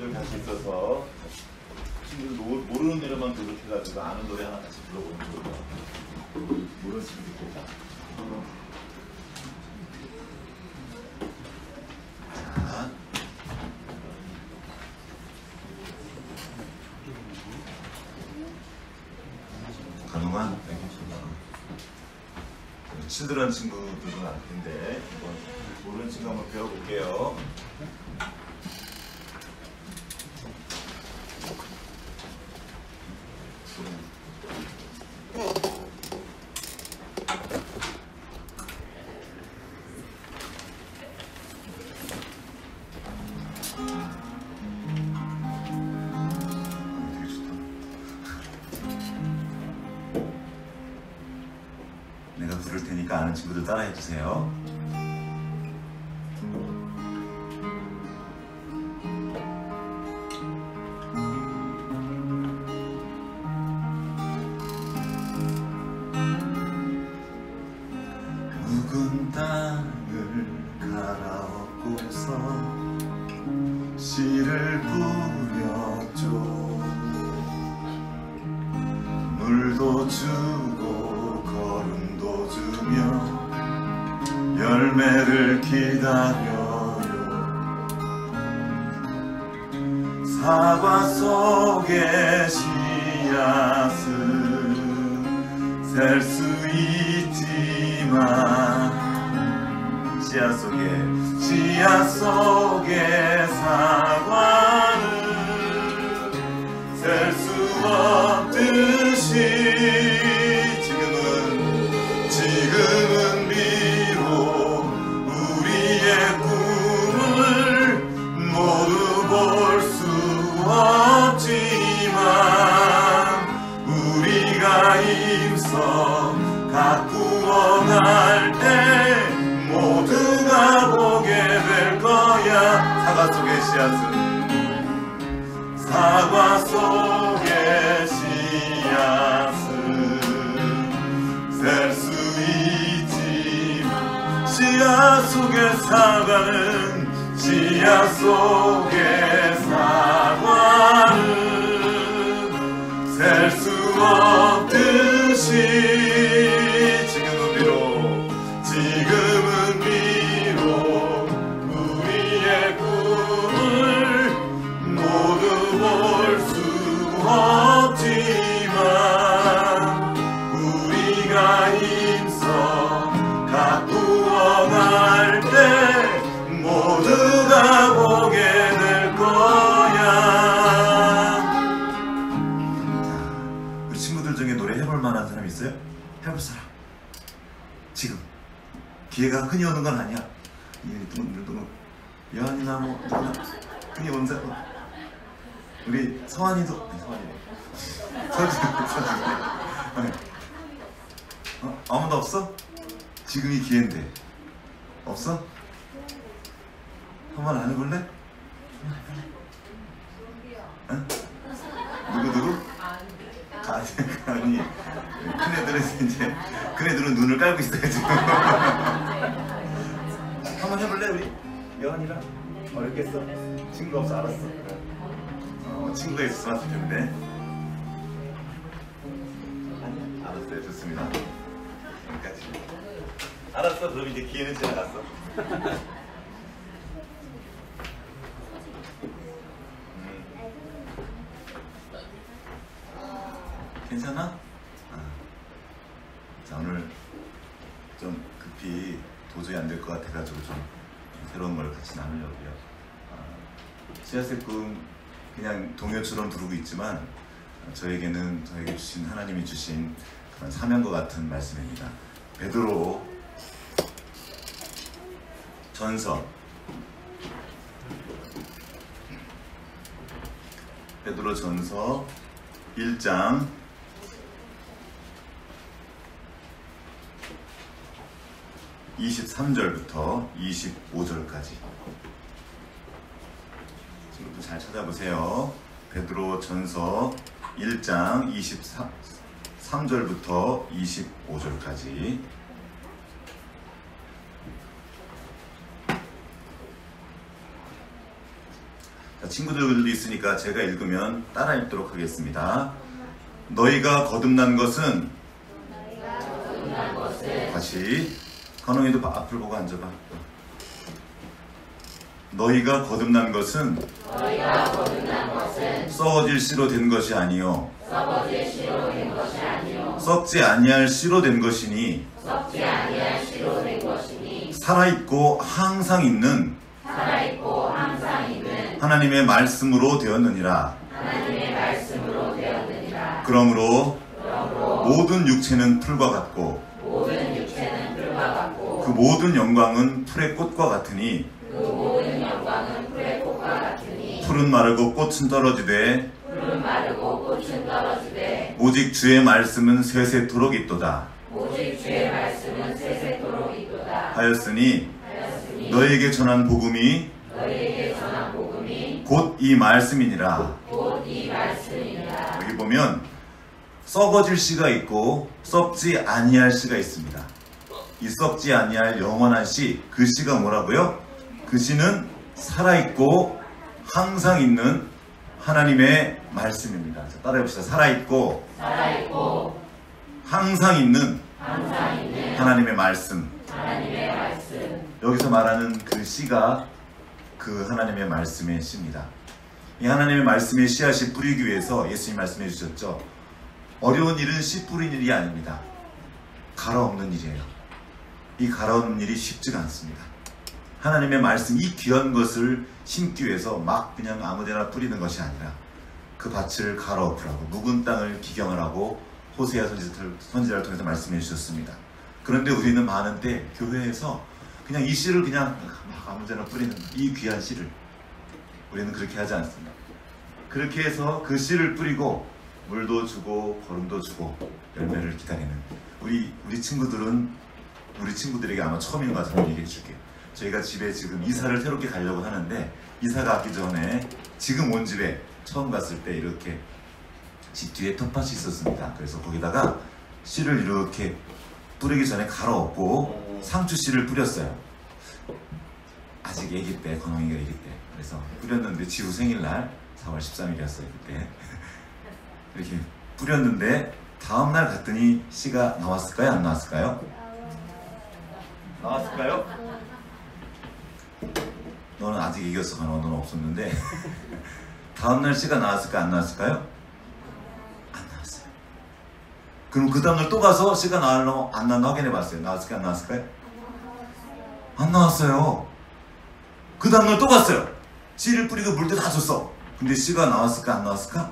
친구들 같이 있어서 친구들 모르는 노래만 노력해가지고 아는 노래 하나 같이 불러보는 거예요. 모르는 친구들 다. 자, 가능한 친들한 친구들은 알 텐데 모르는 친구 한번 배워볼게요. 내가 부를 테니까 아는 친구들 따라해 주세요. 묵은 땅을 갈아엎고서 씨를 뿌렸죠. 물도 주고 거름도 주며 열매를 기다려요. 사과 속에 씨앗은 셀 수 있지만 씨앗 속에 사과는 셀 수 없듯이 지금은 비록 우리의 꿈을 모두 볼 수 없지만 우리가 힘써 가꾸어 갈 때 모두가 보게 될 거야. 사과 속의 씨앗은 셀 수 있지만 씨앗 속의 사과는 셀 수 없듯이 지금은 비록 우리의 꿈을 모두 볼 수 없지만 우리가 힘써 가꾸어 갈 때 모두가 보게 될 거야. 자, 우리 친구들 중에 노래 해볼 만한 사람 있어요? 해볼 사람? 지금 기회가 흔히 오는 건 아니야. 누구 여한이나 뭐 누구나 흔히 오는 사람. 우리 서한이도 서준이 아무도 없어? 지금이 기회인데 없어? 한번 안 해볼래? 응? 누구? 아니 큰애들은 이제 큰애들은 눈을 깔고 있어요 지금. 한번 해볼래 우리? 여한이랑? 어렵겠어? 친구가 없어. 알았어. 친구가 있었으면 좋을 텐데. 알았어요. 좋습니다. 여기까지. 알았어. 그럼 이제 기회는 지나갔어. 괜찮아? 자, 오늘 좀 급히 도저히 안 될 것 같아가지고 좀 새로운 걸 같이 나누려고요. 씨앗의 꿈 그냥 동요처럼 부르고 있지만 저에게 주신 하나님이 주신 그런 사명과 같은 말씀입니다. 베드로 전서 1장 23절부터 25절까지 지금부터 잘 찾아보세요. 베드로 전서 1장 23절부터 25절까지. 자, 친구들도 있으니까 제가 읽으면 따라 읽도록 하겠습니다. 너희가 거듭난 것은 다시 건웅이도 앞을 보고 앉아봐. 너희가 거듭난 것은 썩어질 씨로 된 것이 아니요 썩지 아니할 씨로 된 것이니 살아있고 항상 있는 하나님의 말씀으로 되었느니라. 그러므로 모든 육체는 풀과 같고 그 모든 영광은 풀의 꽃과 같으니 풀은 마르고 꽃은 떨어지되 오직 주의 말씀은 세세토록 있도다 하였으니 너희에게 전한 복음이 곧 이 말씀이니라. 여기 보면 썩어질 씨가 있고 썩지 아니할 씨가 있습니다. 이 썩지 아니할 영원한 씨, 그 씨가 뭐라고요? 그 씨는 살아있고 항상 있는 하나님의 말씀입니다. 자, 따라해봅시다. 살아있고 항상 있는 하나님의 말씀. 여기서 말하는 그 씨가 그 하나님의 말씀의 씨입니다. 이 하나님의 말씀의 씨앗이 뿌리기 위해서 예수님 말씀해 주셨죠. 어려운 일은 씨 뿌리는 일이 아닙니다. 갈아엎는 일이에요. 이 갈아엎는 일이 쉽지가 않습니다. 하나님의 말씀, 이 귀한 것을 심기 위해서 막 그냥 아무데나 뿌리는 것이 아니라 그 밭을 갈아엎으라고, 묵은 땅을 기경하라고 호세아 선지자를 통해서 말씀해 주셨습니다. 그런데 우리는 많은 때 교회에서 그냥 이 씨를 그냥 막 아무데나 뿌리는 이 귀한 씨를 우리는 그렇게 하지 않습니다. 그렇게 해서 그 씨를 뿌리고 물도 주고 거름도 주고 열매를 기다리는 우리 친구들에게 아마 처음인 것 같아서 얘기해 줄게요. 저희가 집에 지금 이사를 새롭게 가려고 하는데 이사 가기 전에 지금 온 집에 처음 갔을 때 이렇게 집 뒤에 텃밭이 있었습니다. 그래서 거기다가 씨를 이렇게 뿌리기 전에 갈아엎고 상추씨를 뿌렸어요. 아직 애기 때, 건웅이가 애기 때. 그래서 뿌렸는데 지우 생일날 4월 13일이었어요 그때. 이렇게 뿌렸는데 다음날 갔더니 씨가 나왔을까요? 안 나왔을까요? 나왔을까요? 너는 아직 이겼어. 너는 없었는데 다음날 씨가 나왔을까요? 안 나왔을까요? 안 나왔어요. 그럼 그 다음날 또 가서 씨가 나왔나 안 나왔나 확인해 봤어요. 나왔을까요? 안 나왔을까요? 안 나왔어요. 그 다음날 또 갔어요. 씨를 뿌리고 물도 다 줬어. 근데 씨가 나왔을까? 안 나왔을까?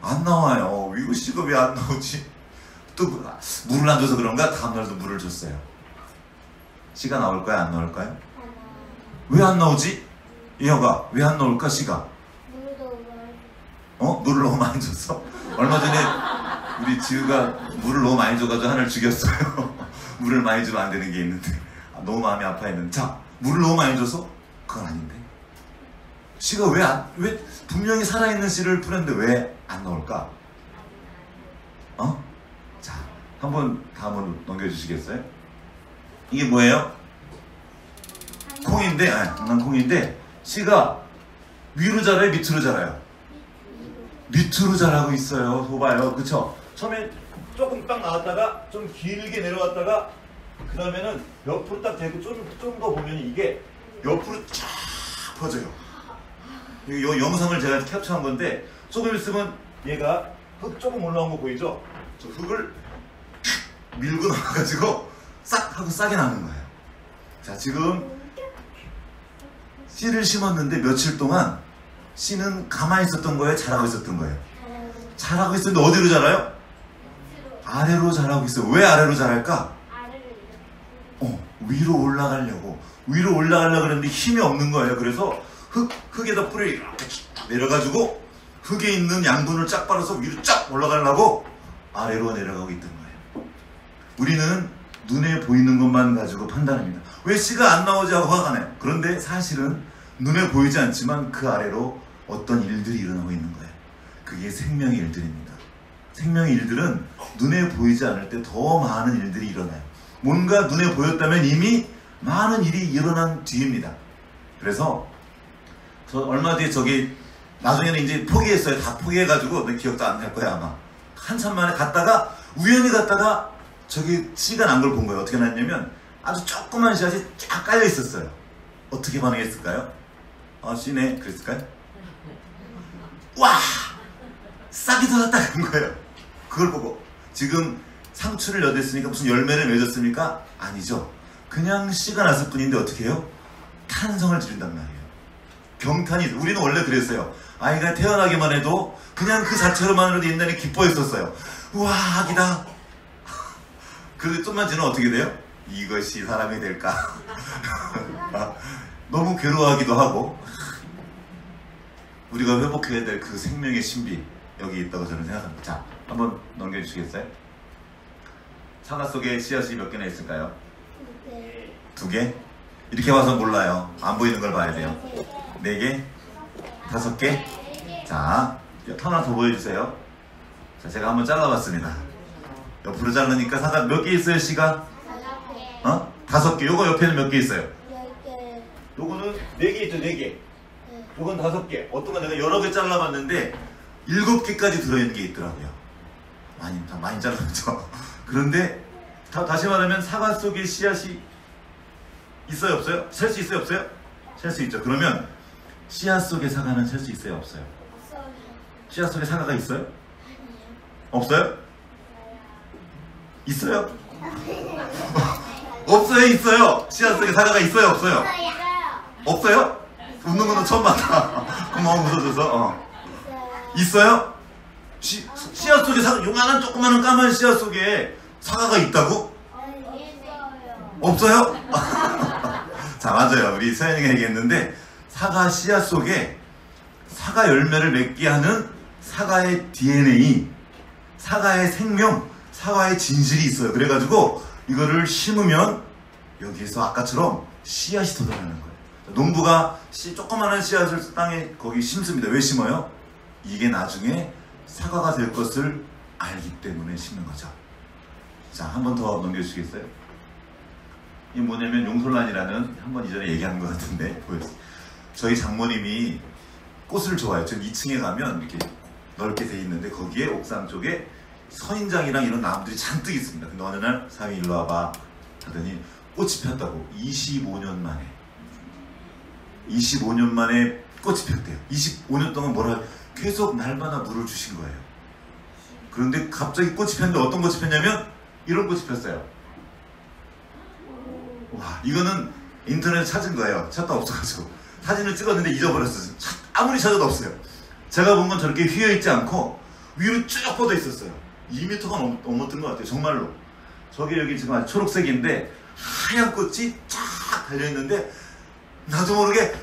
안 나와요. 이거 씨가 왜 안 나오지? 또 물을 안 줘서 그런가? 다음날도 물을 줬어요. 씨가 나올까요? 안 나올까요? 왜 안 나오지? 이혀가 왜 안 나올까? 씨가 물을 너무 많이 줬어? 얼마 전에 우리 지우가 물을 너무 많이 줘가지고 하나를 죽였어요. 물을 많이 주면 안 되는 게 있는데 너무 마음이 아파했는데, 자, 물을 너무 많이 줘서? 그건 아닌데 씨가 왜 분명히 살아있는 씨를 뿌렸는데 왜 안 나올까? 자, 한번 다음으로 넘겨주시겠어요? 이게 뭐예요? 콩인데, 콩인데 씨가 위로 자라요? 밑으로 자라요? 밑으로 자라고 있어요. 봐봐요. 그쵸? 처음에 조금 딱 나왔다가 좀 길게 내려왔다가 그 다음에는 옆으로 딱 대고 좀 더 보면 이게 옆으로 쫙 퍼져요. 이 영상을 제가 캡처한 건데 조금 있으면 얘가 흙 조금 올라온 거 보이죠? 저 흙을 밀고 나와가지고 싹 하고 싹이 나는 거예요. 자, 지금 씨를 심었는데 며칠 동안 씨는 가만히 있었던 거예요? 자라고 있었던 거예요? 자라고 있었는데 어디로 자라요? 아래로 자라고 있어요. 왜 아래로 자랄까? 위로 올라가려고 그랬는데 힘이 없는 거예요. 그래서 흙에다 뿌리 이렇게 내려가지고 흙에 있는 양분을 쫙 빨아서 위로 쫙 올라가려고 아래로 내려가고 있던 거예요. 우리는 눈에 보이는 것만 가지고 판단합니다. 왜 씨가 안 나오지 하고 화가 나요. 그런데 사실은 눈에 보이지 않지만 그 아래로 어떤 일들이 일어나고 있는 거예요. 그게 생명의 일들입니다. 생명의 일들은 눈에 보이지 않을 때 더 많은 일들이 일어나요. 뭔가 눈에 보였다면 이미 많은 일이 일어난 뒤입니다. 그래서 저 얼마 뒤에 저기 나중에는 이제 포기했어요. 다 포기해가지고 내 기억도 안 날 거야 아마. 한참 만에 갔다가 우연히 갔다가 저기 씨가 난 걸 본 거예요. 어떻게 났냐면 아주 조그만 씨앗이 쫙 깔려 있었어요. 어떻게 반응했을까요? 아 씨네 그랬을까요? 와 싹이 돋았다 그런 거예요. 그걸 보고 지금 상추를 여댔으니까 무슨 열매를 맺었습니까? 아니죠. 그냥 씨가 났을 뿐인데 어떻게 해요? 탄성을 지른단 말이에요. 경탄이. 우리는 원래 그랬어요. 아이가 태어나기만 해도 그냥 그 자체로만으로도 옛날에 기뻐했었어요. 우와 아기다. 그런데 좀만 지나면 어떻게 돼요? 이것이 사람이 될까? 너무 괴로워하기도 하고. 우리가 회복해야 될 그 생명의 신비 여기 있다고 저는 생각합니다. 자, 한번 넘겨주시겠어요? 사과 속에 씨앗이 몇 개나 있을까요? 두 개? 이렇게 봐서 몰라요. 안 보이는 걸 봐야 돼요. 4개? 5개? 자, 하나 더 보여주세요. 자, 제가 한번 잘라봤습니다. 옆으로 자르니까 사과 몇 개 있어요, 씨가? 5개. 요거 옆에는 몇 개 있어요? 10개. 요거는 4개 있죠, 4개. 요건 5개. 어떤 건 내가 여러 개 잘라봤는데 7개까지 들어있는 게 있더라고요. 많이 잘랐죠. 그런데 다시 말하면 사과 속에 씨앗이 있어요, 없어요? 셀 수 있어요, 없어요? 셀 수 있죠. 그러면 씨앗 속에 사과는 셀 수 있어요, 없어요? 없어요. 씨앗 속에 사과가 있어요? 아니요. 없어요? 있어요? 없어요, 있어요. 씨앗 속에 사과가 있어요, 없어요? 없어요? 웃는 거는 처음 봤다. 고마워, 웃어줘서. 있어요? 씨앗 속에 요만한 조그마한 까만 씨앗 속에 사과가 있다고? 없어요? 자, 맞아요. 우리 서연이가 얘기했는데 사과 씨앗 속에 사과 열매를 맺게 하는 사과의 DNA, 사과의 생명, 사과의 진실이 있어요. 그래가지고 이거를 심으면 여기에서 아까처럼 씨앗이 돋아나는 거예요. 농부가 조그마한 씨앗을 땅에 거기 심습니다. 왜 심어요? 이게 나중에 사과가 될 것을 알기 때문에 심는 거죠. 자, 한 번 더 넘겨주시겠어요? 이게 뭐냐면 용솔란이라는 한번 이전에 얘기한 것 같은데 보였어요. 저희 장모님이 꽃을 좋아해요. 전 2층에 가면 이렇게 넓게 돼 있는데 거기에 옥상 쪽에 선인장이랑 이런 나무들이 잔뜩 있습니다. 근데 어느 날 사위 일로 와봐 하더니 꽃이 폈다고. 25년 만에 꽃이 폈대요. 25년 동안 계속 날마다 물을 주신 거예요. 그런데 갑자기 꽃이 폈는데 어떤 꽃이 폈냐면 이런 꽃이 폈어요. 와, 이거는 인터넷에 찾은 거예요. 찾다 없어가지고 사진을 찍었는데 잊어버렸어요. 아무리 찾아도 없어요. 제가 본 건 저렇게 휘어있지 않고 위로 쭉 뻗어 있었어요. 2m가 넘었던 것 같아요. 정말로. 저게 여기 지금 아주 초록색인데 하얀 꽃이 쫙 달려있는데 나도 모르게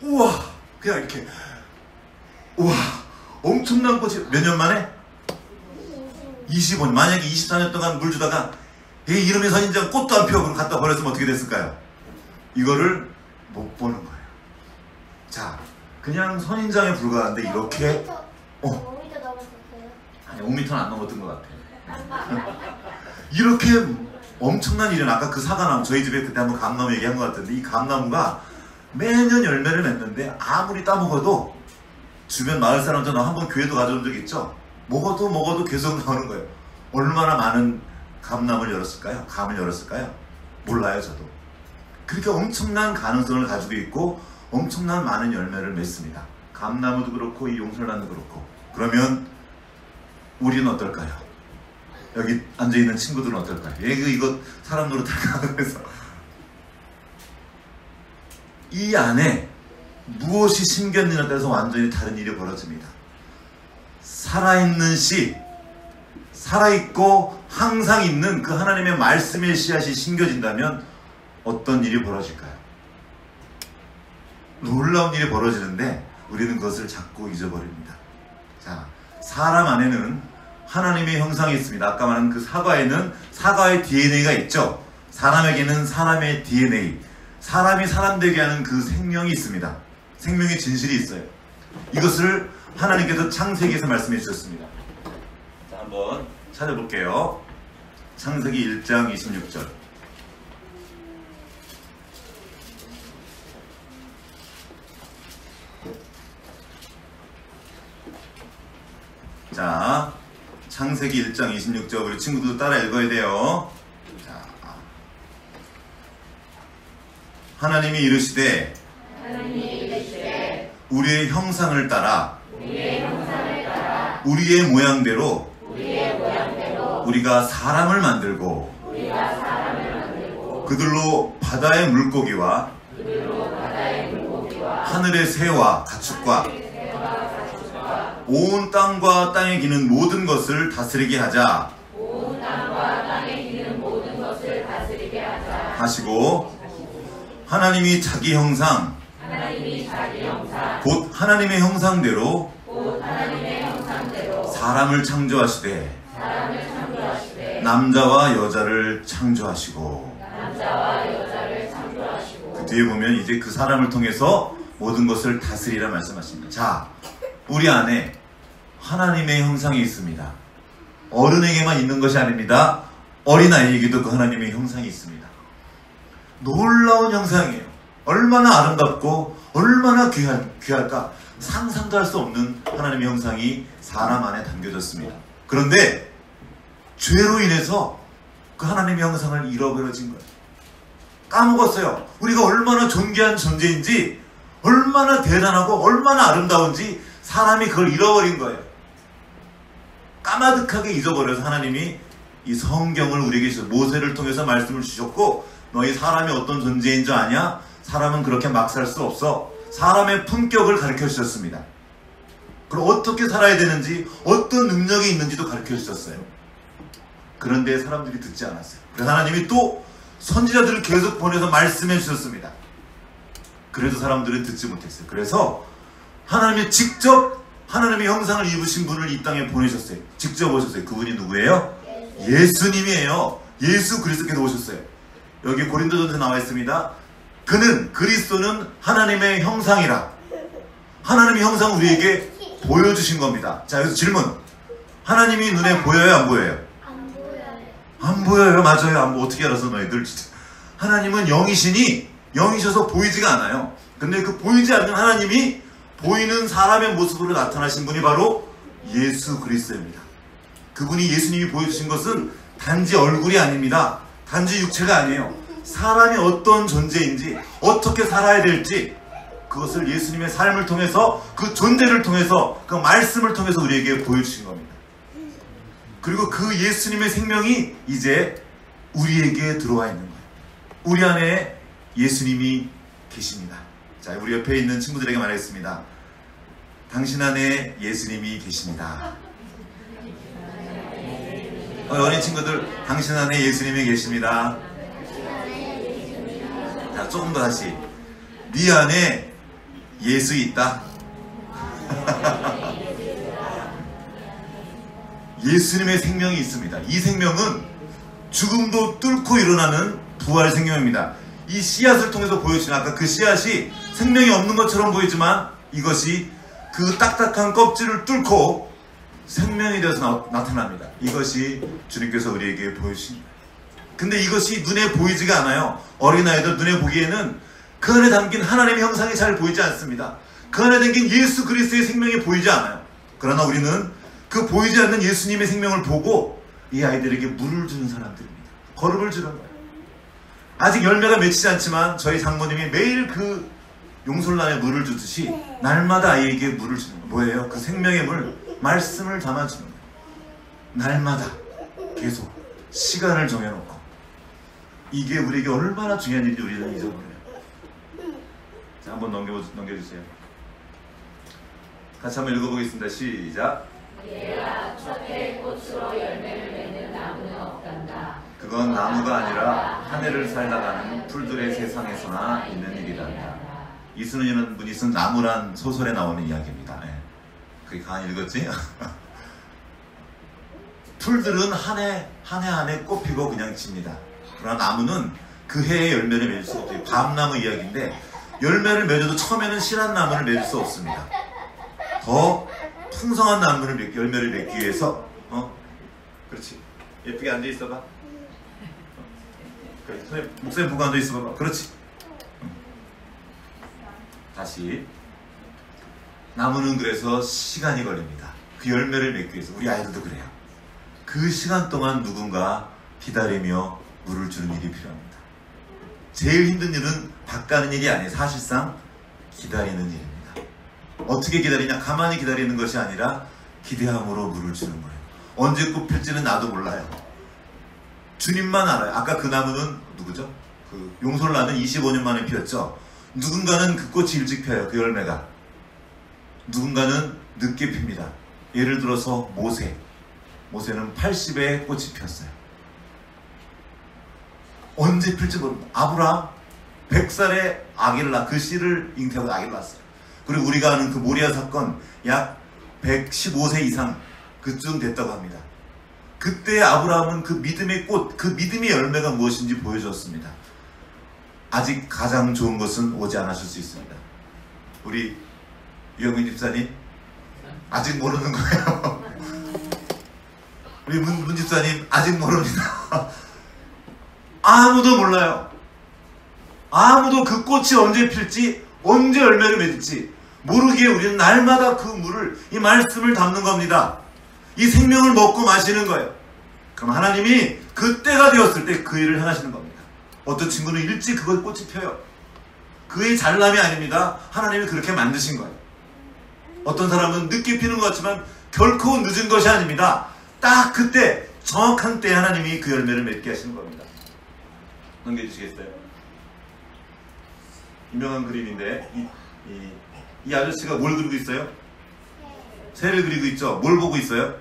우와 그냥 이렇게 우와 엄청난 꽃이 몇 년 만에? 25년. 만약에 24년 동안 물 주다가 이 이름이 선인장 꽃도 안 피워 그럼 갖다 버렸으면 어떻게 됐을까요? 이거를 못 보는 거예요. 자, 그냥 선인장에 불과한데 이렇게 5m 넘었었어요? 아니 5m는 안 넘었던 것 같아요. 이렇게 엄청난 일은 아까 그 사과나무 저희 집에 그때 한번 감나무 얘기한 것 같은데 이 감나무가 매년 열매를 맺는데 아무리 따먹어도 주변 마을 사람들 한번 교회도 가져온 적 있죠? 먹어도 계속 나오는 거예요. 얼마나 많은 감을 열었을까요? 몰라요 저도. 그렇게 엄청난 가능성을 가지고 있고 엄청난 많은 열매를 맺습니다. 감나무도 그렇고 이 용설란도 그렇고. 그러면 우리는 어떨까요? 여기 앉아있는 친구들은 어떨까요? 이거 사람 노릇할까? 그래서 이 안에 무엇이 심겼느냐에 따라서 완전히 다른 일이 벌어집니다. 살아있는 씨, 살아있고 항상 있는 그 하나님의 말씀의 씨앗이 심겨진다면 어떤 일이 벌어질까요? 놀라운 일이 벌어지는데 우리는 그것을 자꾸 잊어버립니다. 자, 사람 안에는 하나님의 형상이 있습니다. 아까 말한 그 사과에는 사과의 DNA가 있죠. 사람에게는 사람의 DNA, 사람이 사람 되게 하는 그 생명이 있습니다. 생명의 진실이 있어요. 이것을 하나님께서 창세기에서 말씀해 주셨습니다. 자, 한번 찾아볼게요. 창세기 1장 26절. 자, 창세기 1장 26절 우리 친구들도 따라 읽어야 돼요. 자, 하나님이 이르시되 우리의 형상을 따라 우리의 모양대로 우리가 사람을 만들고 그들로 바다의 물고기와 하늘의 새와 가축과 온 땅과 땅에 기는 모든 것을 다스리게 하자 하시고 하나님이 자기 형상 곧 하나님의 형상대로 사람을 창조하시되 남자와 여자를 창조하시고 그 뒤에 보면 이제 그 사람을 통해서 모든 것을 다스리라 말씀하십니다. 자, 우리 안에 하나님의 형상이 있습니다. 어른에게만 있는 것이 아닙니다. 어린아이에게도 그 하나님의 형상이 있습니다. 놀라운 형상이에요. 얼마나 아름답고 얼마나 귀할까 상상도 할 수 없는 하나님의 형상이 사람 안에 담겨졌습니다. 그런데 죄로 인해서 그 하나님의 형상을 잃어버려진 거예요. 까먹었어요. 우리가 얼마나 존귀한 존재인지, 얼마나 대단하고 얼마나 아름다운지 사람이 그걸 잃어버린 거예요. 까마득하게 잊어버려서 하나님이 이 성경을 우리에게 주셔서 모세를 통해서 말씀을 주셨고, 너희 사람이 어떤 존재인 줄 아냐? 사람은 그렇게 막 살 수 없어. 사람의 품격을 가르쳐 주셨습니다. 그럼 어떻게 살아야 되는지, 어떤 능력이 있는지도 가르쳐 주셨어요. 그런데 사람들이 듣지 않았어요. 그래서 하나님이 또 선지자들을 계속 보내서 말씀해 주셨습니다. 그래도 사람들은 듣지 못했어요. 그래서 하나님이 직접 하나님의 형상을 입으신 분을 이 땅에 보내셨어요. 직접 오셨어요. 그분이 누구예요? 예수님이에요. 예수 그리스도께서 오셨어요. 여기 고린도전서에 나와 있습니다. 그리스도는 하나님의 형상이라. 하나님의 형상을 우리에게 보여주신 겁니다. 자, 여기서 질문. 하나님이 눈에 보여요? 안 보여요? 안 보여요. 안 보여요. 맞아요. 안 보. 어떻게 알아서 너희들 진짜. 하나님은 영이시니 영이셔서 보이지가 않아요. 근데 그 보이지 않는 하나님이 보이는 사람의 모습으로 나타나신 분이 바로 예수 그리스도입니다. 그분이 예수님이 보여주신 것은 단지 얼굴이 아닙니다. 단지 육체가 아니에요. 사람이 어떤 존재인지, 어떻게 살아야 될지, 그것을 예수님의 삶을 통해서, 그 존재를 통해서, 그 말씀을 통해서 우리에게 보여주신 겁니다. 그리고 그 예수님의 생명이 이제 우리에게 들어와 있는 거예요. 우리 안에 예수님이 계십니다. 자, 우리 옆에 있는 친구들에게 말하겠습니다. 당신 안에 예수님이 계십니다. 어린 친구들, 당신 안에 예수님이 계십니다. 자, 조금 더 다시. 네 안에 예수 있다. 예수님의 생명이 있습니다. 이 생명은 죽음도 뚫고 일어나는 부활 생명입니다. 이 씨앗을 통해서 보여주는, 아까 그 씨앗이 생명이 없는 것처럼 보이지만 이것이 그 딱딱한 껍질을 뚫고 생명이 되어서 나타납니다. 이것이 주님께서 우리에게 보여주십니다. 근데 이것이 눈에 보이지가 않아요. 어린아이들 눈에 보기에는 그 안에 담긴 하나님의 형상이 잘 보이지 않습니다. 그 안에 담긴 예수 그리스도의 생명이 보이지 않아요. 그러나 우리는 그 보이지 않는 예수님의 생명을 보고 이 아이들에게 물을 주는 사람들입니다. 거름을 주는 거예요. 아직 열매가 맺히지 않지만 저희 장모님이 매일 그 용솔란에 물을 주듯이 날마다 아이에게 물을 주는 거예요. 뭐예요? 그 생명의 물, 말씀을 담아주는 거예요. 날마다 계속 시간을 정해놓고. 이게 우리에게 얼마나 중요한 일인지 우리는 잊어버려요. 자, 한번 넘겨주세요. 같이 한번 읽어보겠습니다. 시작. 얘라 첫해 꽃으로 열매를 맺는 나무는 없단다. 그건 나무가 아니라 하늘을 살다가는 풀들의 세상에서나 있는 일이란다. 이순은이라는 분이 쓴 나무란 소설에 나오는 이야기입니다. 네. 그게 강한 읽었지? 풀들은 한 해 꽃피고 그냥 집니다. 그러나 나무는 그 해에 열매를 맺을 수가 없어요. 밤나무 이야기인데 열매를 맺어도 처음에는 실한 나무를 맺을 수 없습니다. 더 풍성한 열매를 맺기 위해서 그렇지. 예쁘게 앉아있어봐. 그래. 목사님 보고 앉아있어봐. 그렇지. 다시. 나무는 그래서 시간이 걸립니다. 그 열매를 맺기 위해서. 우리 아이들도 그래요. 그 시간 동안 누군가 기다리며 물을 주는 일이 필요합니다. 제일 힘든 일은 닦아는 일이 아니에요. 사실상 기다리는 일입니다. 어떻게 기다리냐? 가만히 기다리는 것이 아니라 기대함으로 물을 주는 거예요. 언제 꽃 필지는 나도 몰라요. 주님만 알아요. 아까 그 나무는 누구죠? 그 용솔나는 25년 만에 피었죠. 누군가는 그 꽃이 일찍 펴요. 그 열매가. 누군가는 늦게 핍니다. 예를 들어서 모세는 80에 꽃이 피었어요. 언제 필지 모릅니다. 아브라함 100살에 아기를 낳아 그 씨를 잉태하고 아기를 낳았어요. 그리고 우리가 아는 그 모리아 사건 약 115세 이상 그쯤 됐다고 합니다. 그때 아브라함은 그 믿음의 꽃, 그 믿음의 열매가 무엇인지 보여주었습니다. 아직 가장 좋은 것은 오지 않았을 수 있습니다. 우리 유영민 집사님 아직 모르는 거예요. 우리 문 집사님 아직 모릅니다. 아무도 몰라요. 아무도 그 꽃이 언제 필지, 언제 열매를 맺을지 모르기에 우리는 날마다 그 물을, 이 말씀을 담는 겁니다. 이 생명을 먹고 마시는 거예요. 그럼 하나님이 그때가 되었을 때 그 일을 행하시는 겁니다. 어떤 친구는 일찍 그것 꽃이 펴요. 그의 잘남이 아닙니다. 하나님이 그렇게 만드신 거예요. 어떤 사람은 늦게 피는 것 같지만 결코 늦은 것이 아닙니다. 딱 그때 정확한 때에 하나님이 그 열매를 맺게 하시는 겁니다. 넘겨주시겠어요? 유명한 그림인데 이 아저씨가 뭘 그리고 있어요? 새를 그리고 있죠. 뭘 보고 있어요?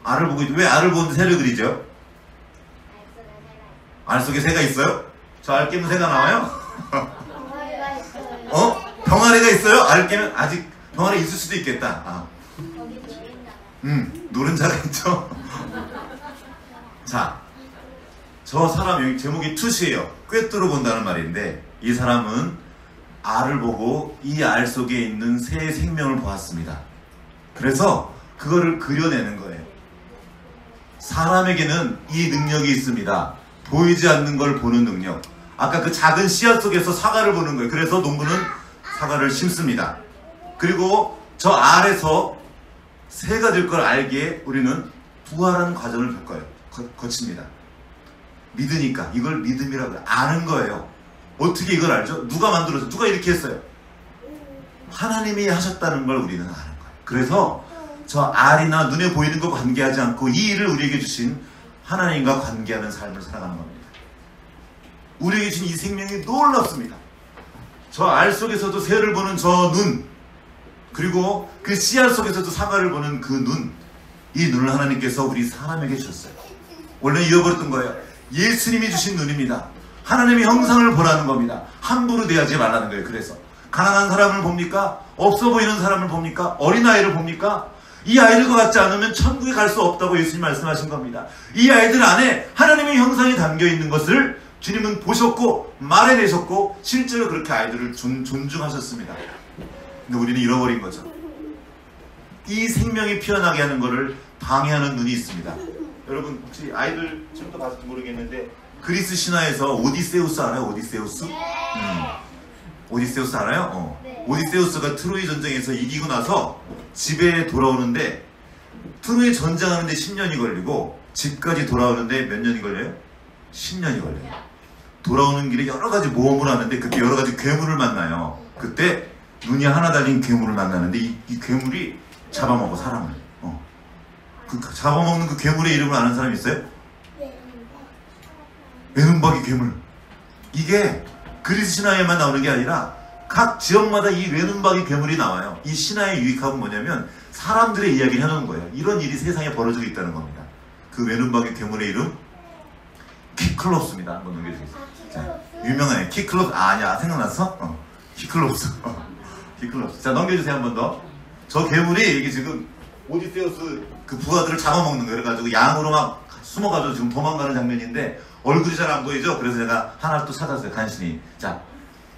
알을 보고 있죠. 왜 알을 보는데 새를 그리죠? 알 속에 새가 있어요? 저 알 깨면 새가 나와요? 병아리가 있어요. 어? 병아리가 있어요? 알 깨면 아직 병아리 있을 수도 있겠다. 거기 노른자. 노른자가 있죠. 자, 저 사람 여기 제목이 투시예요. 꿰뚫어 본다는 말인데 이 사람은 알을 보고 이 알 속에 있는 새의 생명을 보았습니다. 그래서 그거를 그려내는 거예요. 사람에게는 이 능력이 있습니다. 보이지 않는 걸 보는 능력. 아까 그 작은 씨앗 속에서 사과를 보는 거예요. 그래서 농부는 사과를 심습니다. 그리고 저 알에서 새가 될 걸 알기에 우리는 부화라는 과정을 거칩니다. 믿으니까 이걸 믿음이라고 해요. 아는 거예요. 어떻게 이걸 알죠? 누가 만들어서 누가 이렇게 했어요? 하나님이 하셨다는 걸 우리는 아는 거예요. 그래서 저 알이나 눈에 보이는 거 관계하지 않고 이 일을 우리에게 주신 하나님과 관계하는 삶을 살아가는 겁니다. 우리에게 주신 이 생명이 놀랍습니다. 저 알 속에서도 새를 보는 저 눈, 그리고 그 씨앗 속에서도 사과를 보는 그 눈, 이 눈을 하나님께서 우리 사람에게 주셨어요. 원래 잃어버렸던 거예요. 예수님이 주신 눈입니다. 하나님의 형상을 보라는 겁니다. 함부로 대하지 말라는 거예요. 그래서 가난한 사람을 봅니까? 없어 보이는 사람을 봅니까? 어린아이를 봅니까? 이 아이들과 같지 않으면 천국에 갈 수 없다고 예수님 말씀하신 겁니다. 이 아이들 안에 하나님의 형상이 담겨있는 것을 주님은 보셨고 말해내셨고 실제로 그렇게 아이들을 존중하셨습니다. 근데 우리는 잃어버린 거죠. 이 생명이 피어나게 하는 것을 방해하는 눈이 있습니다. 여러분 혹시 아이들 지금도 봤을지 모르겠는데 그리스 신화에서 오디세우스 알아요? 오디세우스? 오디세우스 알아요? 네. 오디세우스가 트로이 전쟁에서 이기고 나서 집에 돌아오는데 트로이 전쟁하는데 10년이 걸리고 집까지 돌아오는데 몇 년이 걸려요? 10년이 걸려요. 돌아오는 길에 여러 가지 모험을 하는데 그때 여러 가지 괴물을 만나요. 그때 눈이 하나 달린 괴물을 만나는데 이 괴물이 잡아먹어 사람을. 그 잡아먹는 그 괴물의 이름을 아는 사람 있어요? 외눈박이 괴물. 이게 그리스 신화에만 나오는 게 아니라 각 지역마다 이 외눈박이 괴물이 나와요. 이 신화의 유익함은 뭐냐면 사람들의 이야기를 해놓은 거예요. 이런 일이 세상에 벌어지고 있다는 겁니다. 그 외눈박이 괴물의 이름 키클롭스입니다. 한번 넘겨주세요. 자, 유명한 키클롭스. 아니야 생각났어? 키클롭스. 키클롭스. 자 넘겨주세요. 한 번 더. 저 괴물이 이게 지금 오디세우스 그 부하들을 잡아먹는 거예요. 그래가지고 양으로 막 숨어가지고 지금 도망가는 장면인데 얼굴이 잘 안 보이죠? 그래서 제가 하나 또 찾았어요. 간신히. 자,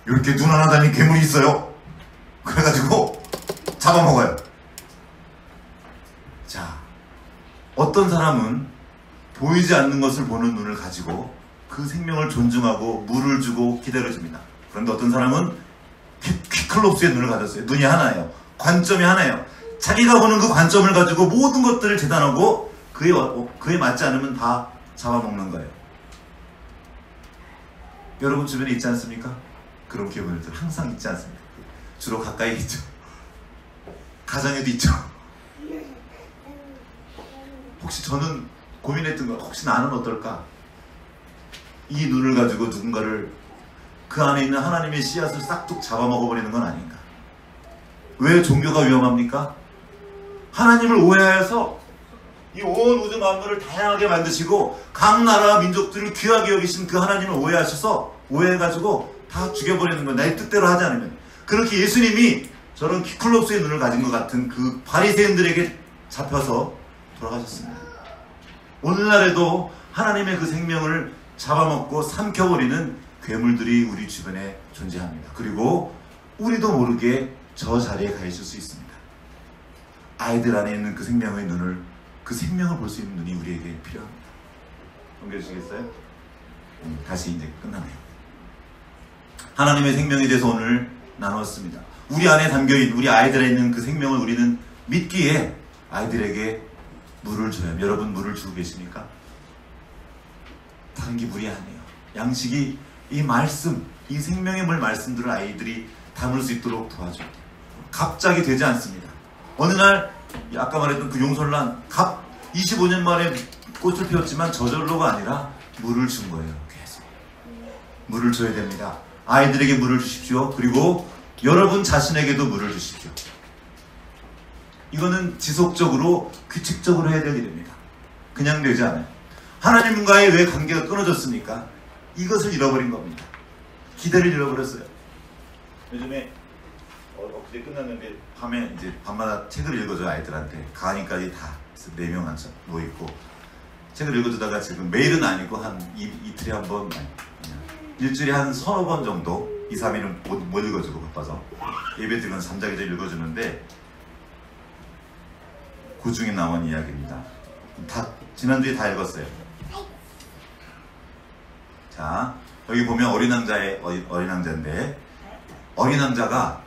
이렇게 눈 하나 달린 괴물이 있어요. 그래가지고 잡아먹어요. 자, 어떤 사람은 보이지 않는 것을 보는 눈을 가지고 그 생명을 존중하고 물을 주고 기다려줍니다. 그런데 어떤 사람은 퀴클롭스의 눈을 가졌어요. 눈이 하나예요. 관점이 하나예요. 자기가 보는 그 관점을 가지고 모든 것들을 재단하고 그에 맞지 않으면 다 잡아먹는 거예요. 여러분 주변에 있지 않습니까? 그런 괴물들 항상 있지 않습니까? 주로 가까이 있죠. 가정에도 있죠. 혹시 저는 고민했던 거, 혹시 나는 어떨까? 이 눈을 가지고 누군가를 그 안에 있는 하나님의 씨앗을 싹둑 잡아먹어버리는 건 아닌가? 왜 종교가 위험합니까? 하나님을 오해하여서 이 온 우주 만물을 다양하게 만드시고 각 나라 민족들을 귀하게 여기신 그 하나님을 오해해가지고 다 죽여버리는 거예요. 내 뜻대로 하지 않으면. 그렇게 예수님이 저런 키클롭스의 눈을 가진 것 같은 그 바리새인들에게 잡혀서 돌아가셨습니다. 오늘날에도 하나님의 그 생명을 잡아먹고 삼켜버리는 괴물들이 우리 주변에 존재합니다. 그리고 우리도 모르게 저 자리에 가 있을 수 있습니다. 아이들 안에 있는 그 생명의 눈을, 그 생명을 볼 수 있는 눈이 우리에게 필요합니다. 넘겨주시겠어요? 다시 이제 끝나네요. 하나님의 생명에 대해서 오늘 나누었습니다. 우리 안에 담겨있는, 우리 아이들에 있는 그 생명을 우리는 믿기에 아이들에게 물을 줘야 합니다. 여러분 물을 주고 계십니까? 다른 게 물이 아니에요. 양식이 이 말씀, 이 생명의 물 말씀들을 아이들이 담을 수 있도록 도와줘야 돼요. 갑자기 되지 않습니다. 어느 날 아까 말했던 그 용설란 25년 만에 꽃을 피웠지만 저절로가 아니라 물을 준 거예요. 계속 물을 줘야 됩니다. 아이들에게 물을 주십시오. 그리고 여러분 자신에게도 물을 주십시오. 이거는 지속적으로 규칙적으로 해야 될 일입니다. 그냥 되지 않아요. 하나님과의 왜 관계가 끊어졌습니까? 이것을 잃어버린 겁니다. 기대를 잃어버렸어요. 요즘에 엊그제 끝났는데 밤에 이제 밤마다 책을 읽어줘요. 아이들한테 강의까지 다 4명 앉아 모여있고 책을 읽어주다가 지금 매일은 아니고 한 이틀에 한 번, 일주일에 한 3-4번 정도 2-3일은 못 읽어주고 바빠서 예배 드리면 잠자기 전에 읽어주는데 그 중에 나온 이야기입니다. 다 지난주에 다 읽었어요. 자, 여기 보면 어린 왕자인데 어린 왕자가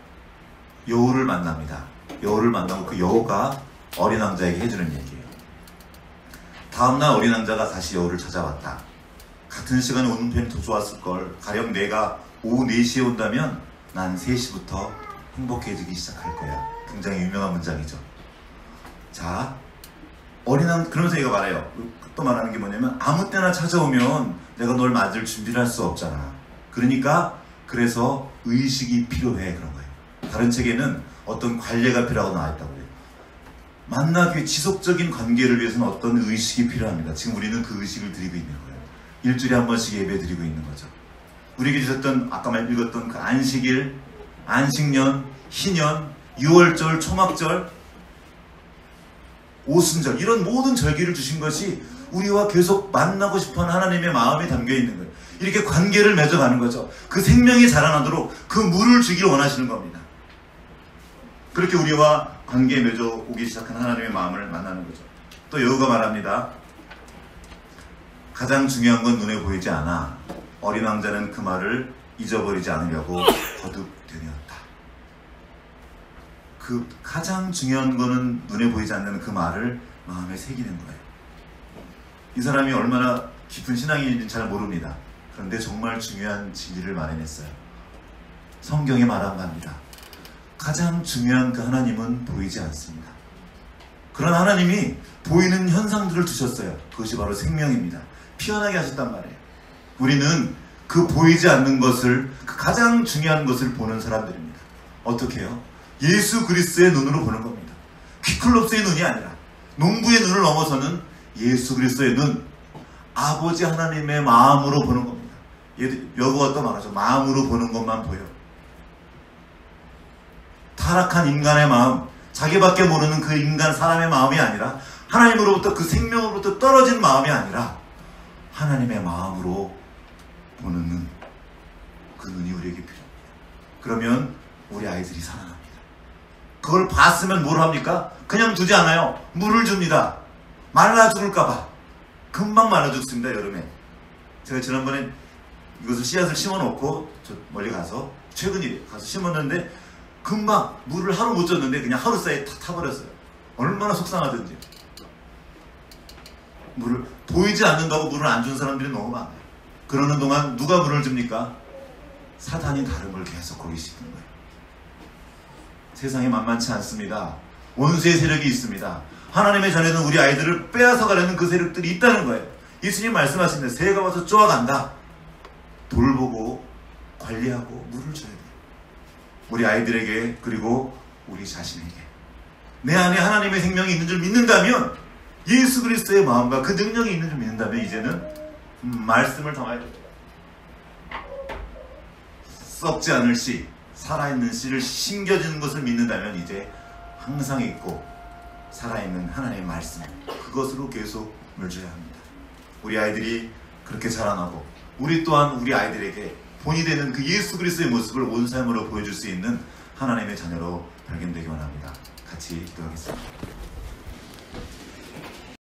여우를 만납니다. 여우를 만나고 그 여우가 어린 왕자에게 해주는 얘기예요. 다음날 어린 왕자가 다시 여우를 찾아왔다. 같은 시간에 오는 편이 더 좋았을걸. 가령 내가 오후 4시에 온다면 난 3시부터 행복해지기 시작할 거야. 굉장히 유명한 문장이죠. 자, 그러면서 얘가 말해요. 또 말하는 게 뭐냐면 아무 때나 찾아오면 내가 널 맞을 준비를 할 수 없잖아. 그래서 의식이 필요해. 그런 거예요. 다른 책에는 어떤 관례가 필요하고 나와있다고 해요. 만나기 지속적인 관계를 위해서는 어떤 의식이 필요합니다. 지금 우리는 그 의식을 드리고 있는 거예요. 일주일에 한 번씩 예배 드리고 있는 거죠. 우리에게 주셨던 아까 읽었던 그 안식일, 안식년, 희년, 유월절, 초막절, 오순절 이런 모든 절기를 주신 것이 우리와 계속 만나고 싶어하는 하나님의 마음이 담겨있는 거예요. 이렇게 관계를 맺어가는 거죠. 그 생명이 자라나도록 그 물을 주기를 원하시는 겁니다. 그렇게 우리와 관계에 맺어오기 시작한 하나님의 마음을 만나는 거죠. 또 여우가 말합니다. 가장 중요한 건 눈에 보이지 않아. 어린 왕자는 그 말을 잊어버리지 않으려고 거듭 되뇌었다. 그 가장 중요한 거는 눈에 보이지 않는 그 말을 마음에 새기는 거예요. 이 사람이 얼마나 깊은 신앙인지는 잘 모릅니다. 그런데 정말 중요한 진리를 말해냈어요. 성경에 말한 바입니다. 가장 중요한 그 하나님은 보이지 않습니다. 그런 하나님이 보이는 현상들을 두셨어요. 그것이 바로 생명입니다. 피어나게 하셨단 말이에요. 우리는 그 보이지 않는 것을, 그 가장 중요한 것을 보는 사람들입니다. 어떻게 해요? 예수 그리스도의 눈으로 보는 겁니다. 퀴클롭스의 눈이 아니라 농부의 눈을 넘어서는 예수 그리스도의 눈, 아버지 하나님의 마음으로 보는 겁니다. 여호와가 또 말하죠. 마음으로 보는 것만 보여. 타락한 인간의 마음, 자기밖에 모르는 그 인간 사람의 마음이 아니라 하나님으로부터 그 생명으로부터 떨어진 마음이 아니라 하나님의 마음으로 보는 눈, 그 눈이 우리에게 필요합니다. 그러면 우리 아이들이 살아납니다. 그걸 봤으면 뭘 합니까? 그냥 두지 않아요. 물을 줍니다. 말라 죽을까봐. 금방 말라 죽습니다. 여름에. 제가 지난번에 이것을 씨앗을 심어놓고 저 멀리 가서 최근에 가서 심었는데 금방 물을 하루 못 줬는데 그냥 하루 사이에 다 타버렸어요. 얼마나 속상하든지. 물을 보이지 않는다고 물을 안 준 사람들이 너무 많아요. 그러는 동안 누가 물을 줍니까? 사탄이 다른 걸 계속 거기 씹는 거예요. 세상이 만만치 않습니다. 원수의 세력이 있습니다. 하나님의 전에는 우리 아이들을 빼앗아가려는 그 세력들이 있다는 거예요. 예수님 말씀하시는데 새가 와서 쪼아간다. 돌보고 관리하고 물을 줘야 돼요. 우리 아이들에게 그리고 우리 자신에게. 내 안에 하나님의 생명이 있는 줄 믿는다면, 예수 그리스도의 마음과 그 능력이 있는 줄 믿는다면 이제는 말씀을 담아야 됩니다. 썩지 않을 씨, 살아있는 씨를 심겨주는 것을 믿는다면 이제 항상 있고 살아있는 하나님의 말씀, 그것으로 계속 물줘야 합니다. 우리 아이들이 그렇게 자라나고 우리 또한 우리 아이들에게 본이 되는 그 예수 그리스도의 모습을 온 삶으로 보여줄 수 있는 하나님의 자녀로 발견되기 원합니다. 같이 기도하겠습니다.